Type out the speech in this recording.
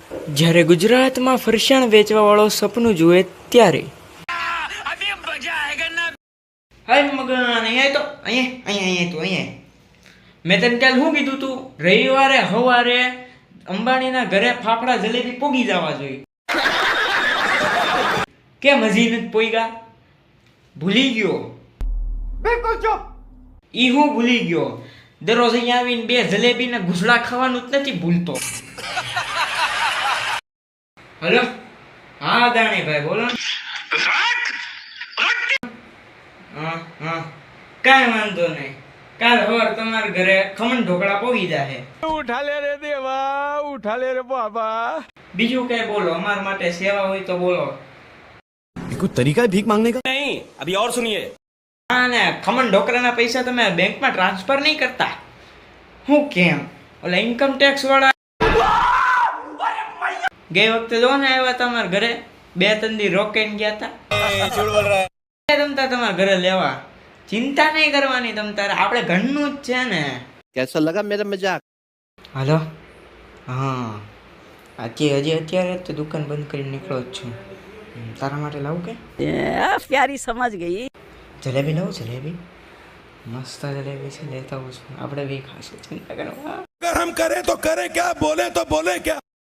જ્યારે ગુજરાતમાં ફરસાણ વેચવાવાળો સપનું જુએ ત્યારે હાય મગન અહીંયા તો અહીંયા મેં તને કાલ શું કીધું તું રવિવારે સવારે અંબાણીના ઘરે ફાફડા જલેબી પોગી જવા જોઈએ કેમ હજી નથી પોઈગા ભૂલી ગયો બિલકુલ ચૂપ ઈ હું ભૂલી ગયો દરરોજ અહીંયા આવીને બે જલેબી ને ઘૂસડા ખાવાનું જ નથી ભૂલતો હેલો હા દાણીભાઈ બોલો હા કાંઈ વાંધો નહીં કાલ સવાર તમારા ઘરે ખમણ ઢોકળા પોગી જાહે ઉઠા લે રે દેવા ઉઠા લે રે બાબા બીજું કઈ બોલો અમારા માટે સેવા હોય તો બોલો कोई तरीका है भीख मांगने का नहीं अभी और सुनिए હા ને ખમણ ઢોકળાના પૈસા તમે બેંકમાં ટ્રાન્સફર નહીં કરતા હું કેમ ઓલા ઇન્કમ ટેક્સ વાળા ગઈ વખતે જો ને આવ્યા તમારા ઘરે 2-3 દી રોકાઈને ગયા હતા તમતા તમારા ઘરે લેવા ચિંતા નહીં કરવાની તમતારે આપણે ઘરનું જ છે ને कैसा लगा मेरा मजाक હાલો હા હજી અત્યારે તો દુકાન બંધ કરીને નીકળો જ છું તારા માટે લાવું કે प्यारी समझ गई જલેબી લાવું જલેબી મસ્ત જલેબી છે લેતા આવું છું આપણે બી ખાશું ચિંતા કરો अगर हम करें तो करें क्या बोले तो बोले क्या